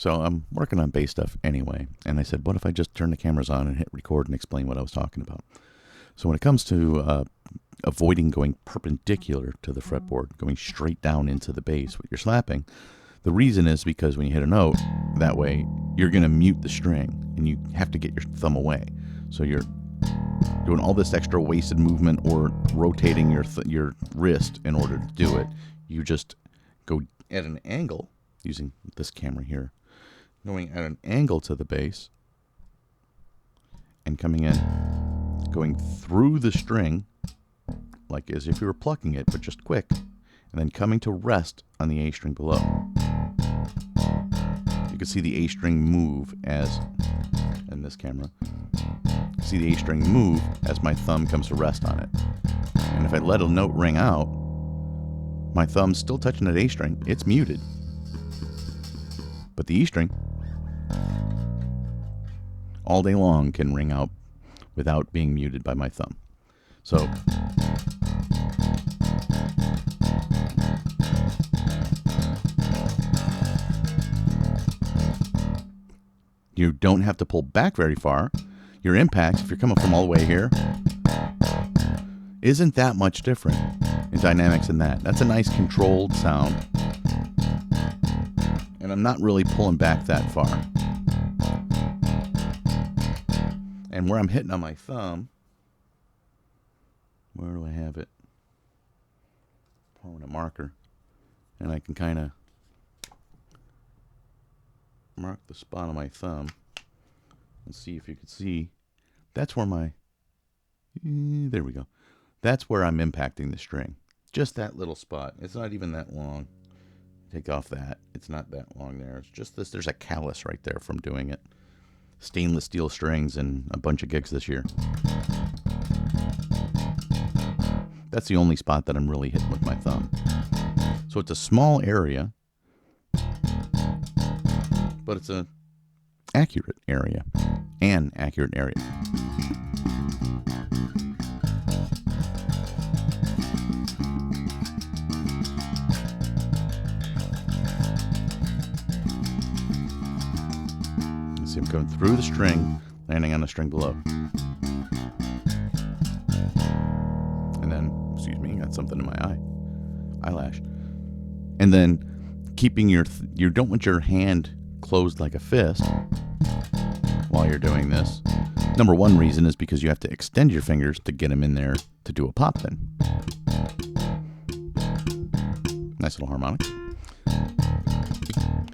So I'm working on bass stuff anyway, and I said, what if I just turn the cameras on and hit record and explain what I was talking about? So when it comes to avoiding going perpendicular to the fretboard, going straight down into the bass with your slapping, the reason is because when you hit a note, that way you're going to mute the string, and you have to get your thumb away. So you're doing all this extra wasted movement or rotating your wrist in order to do it. You just go at an angle, using this camera here, going at an angle to the bass, and coming in, going through the string, like as if you were plucking it, but just quick, and then coming to rest on the A string below. You can see the A string move as, in this camera, see the A string move as my thumb comes to rest on it. And if I let a note ring out, my thumb's still touching that A string, it's muted. But the E string, all day long, can ring out without being muted by my thumb. So you don't have to pull back very far. Your impact, if you're coming from all the way here, isn't that much different in dynamics than that. That's a nice controlled sound. And I'm not really pulling back that far. And where I'm hitting on my thumb, where do I have it? Permanent marker. And I can kind of mark the spot on my thumb and see if you can see. That's where my, there we go. That's where I'm impacting the string. Just that little spot. It's not even that long. Take off that. It's not that long there. It's just this. There's a callus right there from doing it. Stainless steel strings and a bunch of gigs this year. That's the only spot that I'm really hitting with my thumb. So it's a small area, but it's an accurate area. An accurate area. See, I'm going through the string, landing on the string below. And then, excuse me, got something in my eye. Eyelash. And then keeping you don't want your hand closed like a fist while you're doing this. Number one reason is because you have to extend your fingers to get them in there to do a pop then. Nice little harmonic.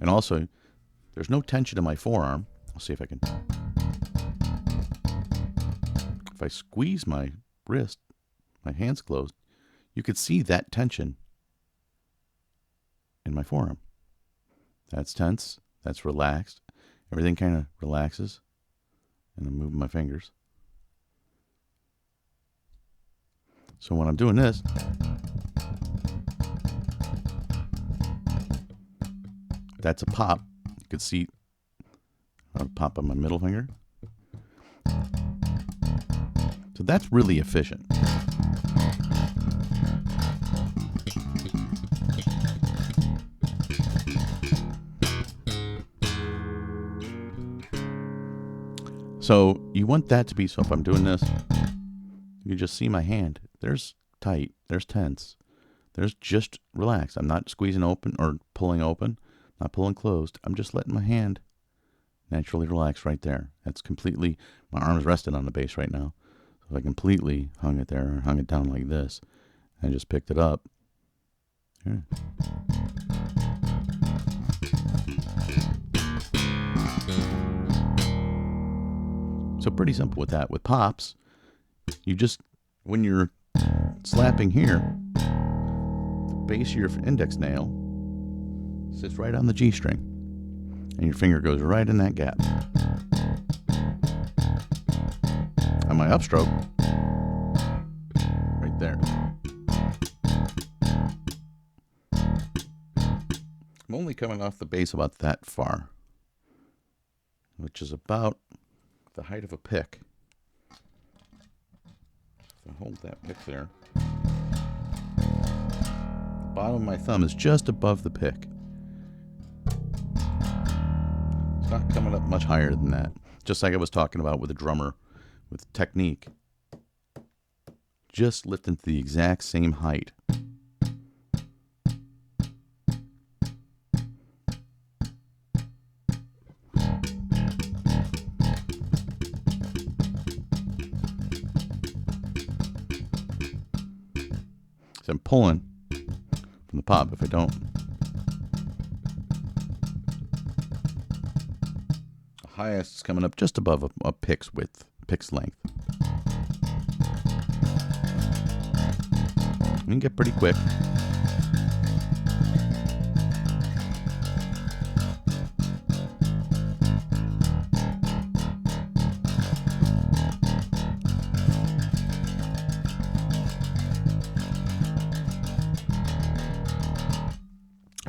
And also, there's no tension in my forearm. I'll see if I can. If I squeeze my wrist, my hand's closed, you could see that tension in my forearm. That's tense. That's relaxed. Everything kind of relaxes. And I'm moving my fingers. So when I'm doing this, that's a pop. You could see a pop on my middle finger. So that's really efficient. So you want that to be, so if I'm doing this, you can just see my hand. There's tight, there's tense, there's just relaxed. I'm not squeezing open or pulling open, not pulling closed. I'm just letting my hand naturally relax right there. That's completely, my arm's rested on the bass right now. So if I completely hung it there, or hung it down like this, and just picked it up. Here. So pretty simple with that. With pops, you just, when you're slapping here, the base of your index nail sits right on the G string, and your finger goes right in that gap. On my upstroke, right there. I'm only coming off the bass about that far, which is about the height of a pick. If I hold that pick there, the bottom of my thumb is just above the pick. It's not coming up much higher than that. Just like I was talking about with a drummer, with technique. Just lifting to the exact same height. So I'm pulling from the pop. If I don't, the highest is coming up just above a pick's width, pick's length. You can get pretty quick.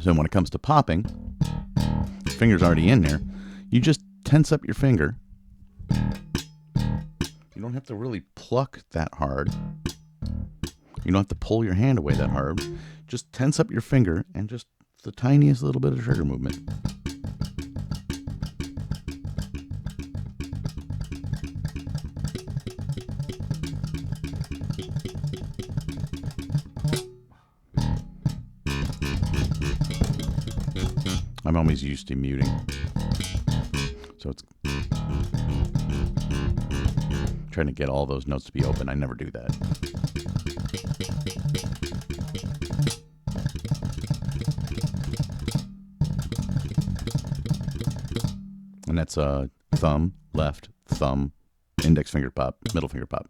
So when it comes to popping, your finger's already in there. You just tense up your finger. You don't have to really pluck that hard. You don't have to pull your hand away that hard. Just tense up your finger and just the tiniest little bit of trigger movement. I'm always used to muting. So it's trying to get all those notes to be open. I never do that. And that's thumb, left, thumb, index finger pop, middle finger pop.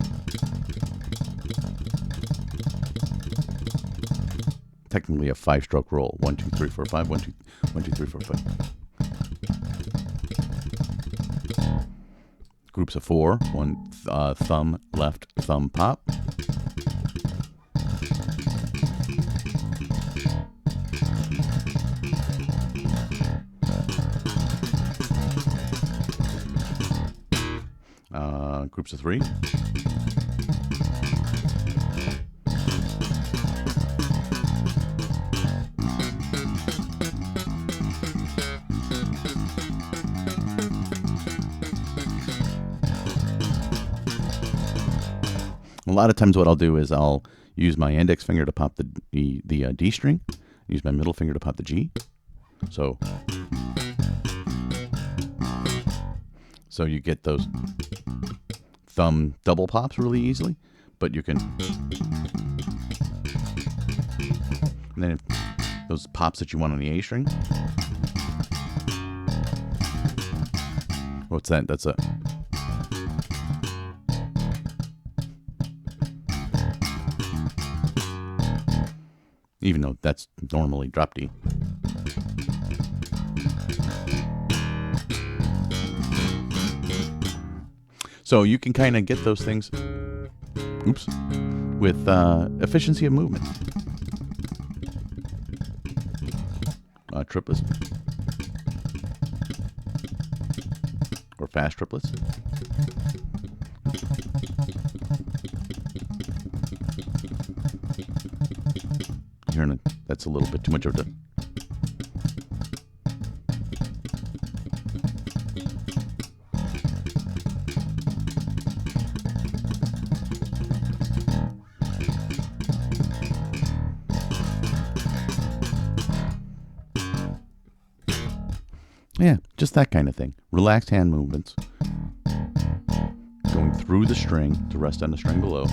Technically a 5-stroke roll. 1, 2, 3, 4, 5. 1, 2, 1, 2, 3, 4, 5. Groups of 4. One thumb, left, thumb, pop. Groups of 3. A lot of times what I'll do is I'll use my index finger to pop the D string, use my middle finger to pop the G. So you get those thumb double pops really easily, but you can, and then those pops that you want on the A string. What's that? That's a even though that's normally drop D. So you can kind of get those things, with efficiency of movement. Triplets. Or fast triplets. Hearing that's a little bit too much of a... Yeah, just that kind of thing. Relaxed hand movements. Going through the string to rest on the string below.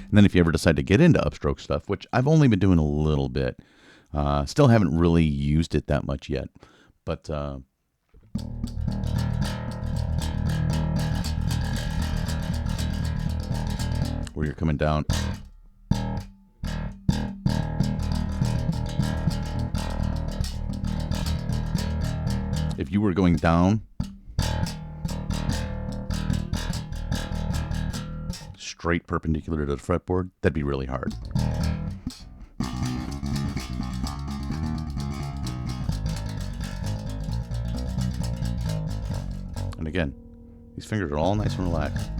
And then if you ever decide to get into upstroke stuff, which I've only been doing a little bit, still haven't really used it that much yet, but where you're coming down. If you were going down straight perpendicular to the fretboard, that'd be really hard. And again, these fingers are all nice and relaxed.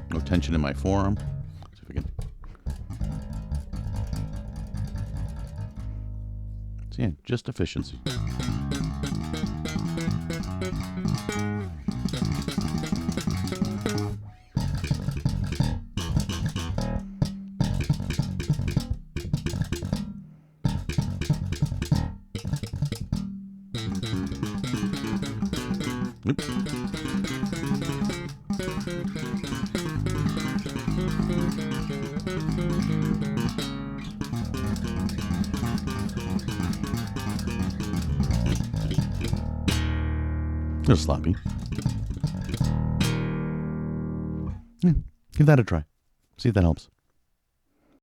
No tension in my forearm. See if I can So yeah, just efficiency. Oops. A little sloppy. Yeah, give that a try. See if that helps.